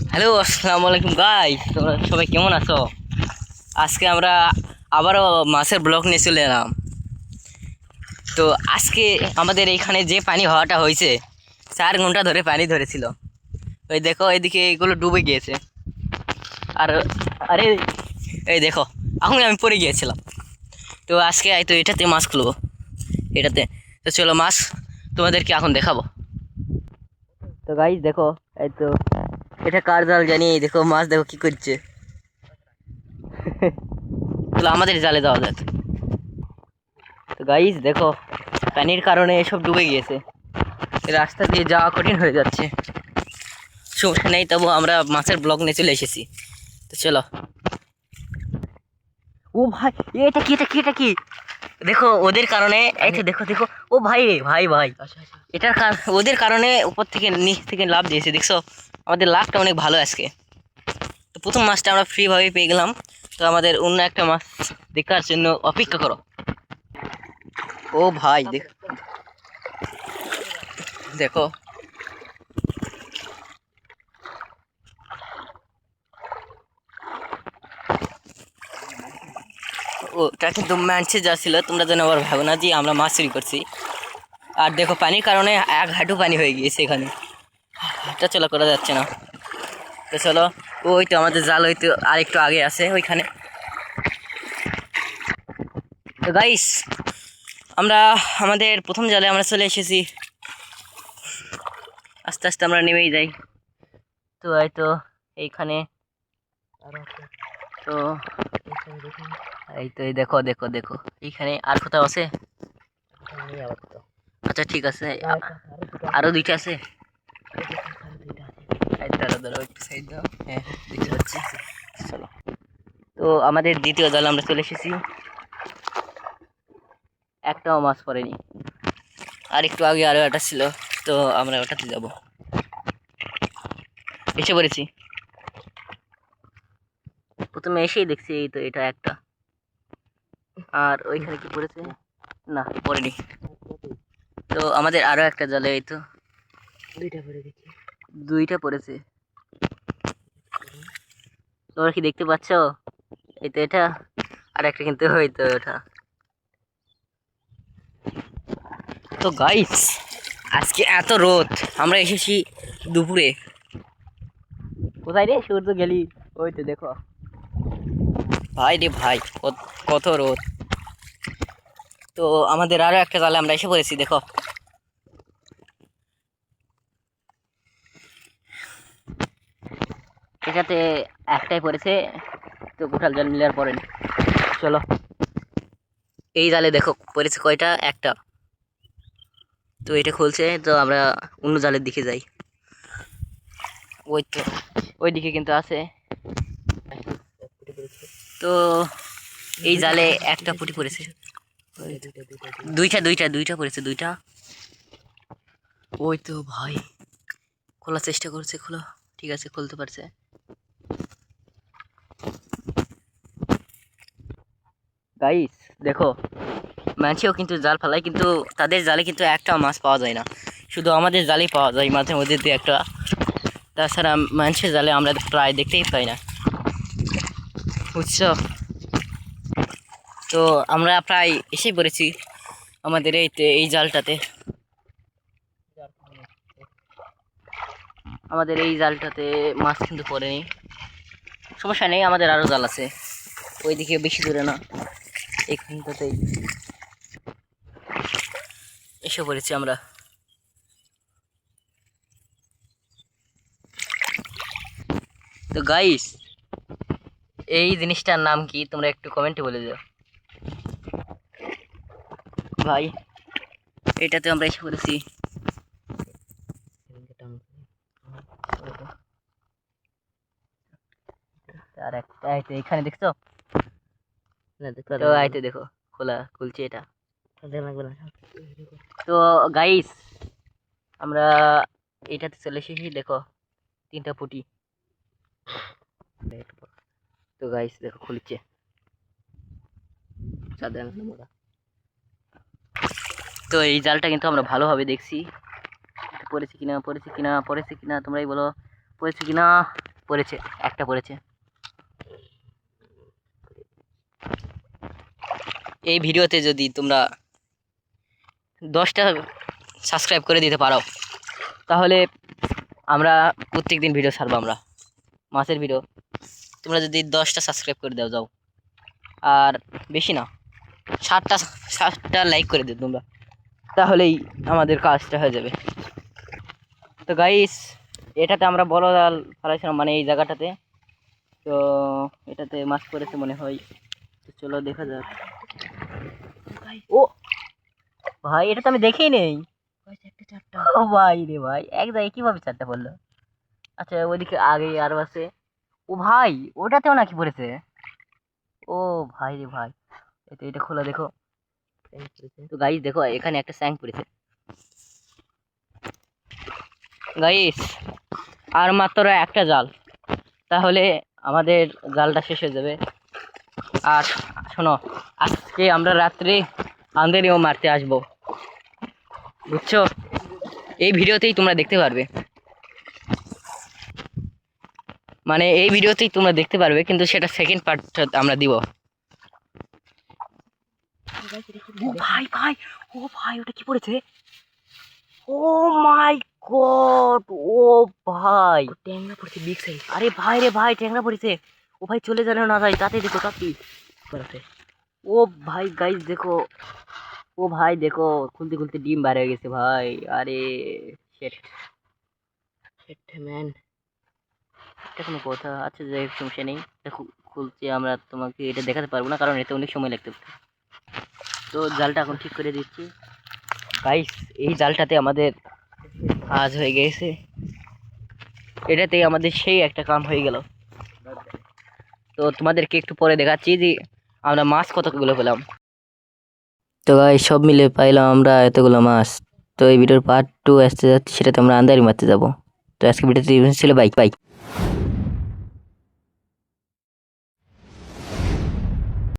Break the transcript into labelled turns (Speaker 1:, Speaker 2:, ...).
Speaker 1: Hello, আসসালামু আলাইকুম guys, তোমরা সবাই কেমন আছো? আজকে আমরা আবারও মাছের ব্লগ নিয়ে চলে এলাম। তো আজকে আমাদের এইখানে যে পানি হওয়াটা হয়েছে, 4 ঘন্টা ধরে পানি ধরেছিল। ওই দেখো, এইদিকে এগুলো ডুবে গিয়েছে। আর আরে এই দেখো, এখন আমি পড়ে গিয়েছিলাম। তো আজকে এই তো এটাতে মাছ খুলবো, এটাতে। তো চলো, মাছ তোমাদেরকে এখন দেখাবো। তো গাইস দেখো, এই তো এটা কার জাল জানি, এই দেখো মাছ দেখো কি করছে। চলো আমাদের জালে যাওয়া যাক। তো গাইস দেখো, পানির কারণে এসব ডুবে গিয়েছে, রাস্তা দিয়ে যাওয়া কঠিন হয়ে যাচ্ছে। সমস্যা নেই, তবু আমরা মাছের ব্লগ নিয়ে চলে এসেছি। তো চলো। ও ভাই, এটা কি দেখো, ওদের কারণে এই তো দেখো দেখো, ও ভাই রে ভাই ভাই, ওদের কারণে উপর থেকে নিচ থেকে লাভ দিয়েছে, দেখছো? আমাদের লাভটা অনেক ভালো আজকে। তো প্রথম মাছটা আমরা ফ্রি ভাবে পেয়ে গেলাম। তো আমাদের অন্য একটা মাছ দেখার জন্য অপেক্ষা করো। ও ভাই দেখো, ওটা কিন্তু মানছে যা ছিল, তোমরা যেন আবার ভাবো না যে আমরা মাছ চুরি করছি। আর দেখো, পানির কারণে এক হাঁটু পানি হয়ে গিয়েছে এখানে, হাঁটা চলা করা যাচ্ছে না। তো চলো, ওই তো আমাদের জাল হয়তো আর একটু আগে আছে ওইখানে। তো গাইস, আমরা আমাদের প্রথম জালে আমরা চলে এসেছি। আস্তে আস্তে আমরা নেমেই যাই। তো এই তো এইখানে, তো এই তো এই দেখো দেখো দেখো, এইখানে আর কোথাও আছে? আচ্ছা ঠিক আছে, আরো দুইটা আছে। এই দাঁড়াও দাঁড়াও, একটু সাইড দাও। হ্যাঁ, দেখতে পাচ্ছি। চলো, তো আমাদের দ্বিতীয় জালে আমরা চলে এসেছি। একটাও মাছ পড়েনি। আর একটু আগে আরো একটা ছিল, তো আমরা ওটাতে যাব। এসে পড়েছি। প্রথমে এসেই দেখছি এই তো এটা একটা, আর ওইখানে কি পড়েছে? না, পড়েনি। তো আমাদের আরো একটা জালে এই তো দুইটা পড়েছে। তোমরা কি দেখতে পাচ্ছ? এই তো এটা, আর একটা কিন্তু হয়তো ওটা। তো গাইস, আজকে এত রোদ, আমরা এসেছি দুপুরে। কোথায় রে সূর্য গেলি? ওই তো দেখো ভাই রে ভাই, কত রোদ। তো আমাদের আরো একটা জালে আমরা এসে পড়েছি, দেখো। এটাতে একটাই পড়েছে, তো গোটাল জাল মিলার পরে। চলো, এই জালে দেখো পড়েছে কয়টা, একটা। তো এটা খুলছে, তো আমরা অন্য জালের দিকে যাই। ওই তো ওই দিকে কিন্তু আছে। তো এই জালে একটা পুঁটি পড়েছে, দুইটা দুইটা দুইটা পড়েছে, দুইটা। ওই তো ভাই, খোলার চেষ্টা করছে, খোলো। ঠিক আছে, খুলতে পারছে। গাইস দেখো, মাছেও কিন্তু জাল ফেলায়, কিন্তু তাদের জালে কিন্তু একটা মাছ পাওয়া যায় না, শুধু আমাদের জালেই পাওয়া যায় মাঝে মধ্যে দু একটা। তাছাড়া মাছের জালে আমরা প্রায় দেখতেই পাই না, বুঝছো? তো আমরা প্রায় এসে পড়েছি আমাদের এই জালটাতে। আমাদের এই জালটাতে মাছ কিন্তু পড়েনি, সমস্যা নেই, আমাদের আরো জাল আছে ওইদিকে, বেশি দূরে না, এইখানটাতেই এসে পড়েছি আমরা। তো গাইস, এই জিনিসটার নাম কি তোমরা একটু কমেন্টে বলে দাও ভাই। এটাতে আমরা এসে পড়েছি। আর একটা এই তো এখানে দেখছো? তো এই তো দেখো, খুলছে এটা। তো গাইস, আমরা এটাতে চলে এসেছি, দেখো 3টা পুঁটি। তো গাইস দেখো, খুলছে। তো এই জালটা কিন্তু আমরা ভালোভাবে দেখছি, পড়েছে কিনা পড়েছে কিনা পড়েছে কিনা, তোমরাই বলো পড়েছে কিনা। পড়েছে, একটা পড়েছে। এই ভিডিওতে যদি তোমরা 10টা সাবস্ক্রাইব করে দিতে পারো তাহলে আমরা প্রত্যেকদিন ভিডিও ছাড়বো, আমরা মাছের ভিডিও। তোমরা যদি 10টা সাবস্ক্রাইব করে দাও যাও, আর বেশি না, 7টা লাইক করে দিও তোমরা, তাহলেই আমাদের কাজটা হয়ে যাবে। তো গাইস, এটাতে আমরা বড় জাল ফেলাইছিলাম, মানে এই জায়গাটাতে। তো এটাতে মাছ পড়েছে মনে হয়, তো চলো দেখা যাক। ও ভাই, এটা তো আমি দেখেই নেই। ও ভাই রে ভাই, এক জায়গায় কিভাবে 4টা পড়লো? আচ্ছা, ওইদিকে আগে আরো আছে। ও ভাই, ওটাতেও নাকি পড়েছে? ও ভাই রে ভাই, এটা খোলা দেখো। তো গাইস দেখো, এখানে একটা স্যাং পড়েছে। গাইস, আর মাত্র একটা জাল, তাহলে আমাদের জালটা শেষ হয়ে যাবে। আর শোনো, আজকে আমরা রাত্রে আন্দেরিও মারতে আসবো, বুঝছো? এই ভিডিওতেই তোমরা দেখতে পারবে, মানে এই ভিডিওতেই তোমরা দেখতে পারবে, কিন্তু সেটা সেকেন্ড পার্ট আমরা দিব। ও ভাই ভাই, ও ভাই, ওটা কি পড়েছে? ও মাই গড, ও ভাই, ট্যাংরা পড়েছে বিগ সাইজ। আরে ভাই রে ভাই, ট্যাংরা পড়েছে। ও ভাই, চলে যেন না যায়, তাতে দেখো তাতে পড়েছে। ও ভাই গাইস দেখো, ও ভাই দেখো, খুলতে খুলতে ডিম বার হয়ে গেছে ভাই। আরে শেট শেট ম্যান, এটা কোনো কথা? আচ্ছা, যাই হোক, সমস্যা নেই। দেখো খুলছি, আমরা তোমাকে এটা দেখাতে পারবো না, কারণ এতে অনেক সময় লাগতে পারে। তো জালটা এখন ঠিক করে দিচ্ছি গাইস। এই জালটাতে আমাদের কাজ হয়ে গেছে, এটাতে আমাদের সেই একটা কাম হয়ে গেল। তো তোমাদেরকে একটু পরে দেখাচ্ছি যে আমরা মাছ কতগুলো পেলাম। তো গাইস, সব মিলে পাইলাম আমরা এতগুলো মাছ। তো এই ভিডিওর পার্ট 2 আসতে যাচ্ছে, সেটাতে আমরা আন্দারি মারতে যাবো। তো আজকে ভিডিওটি ছিল, বাই বাই।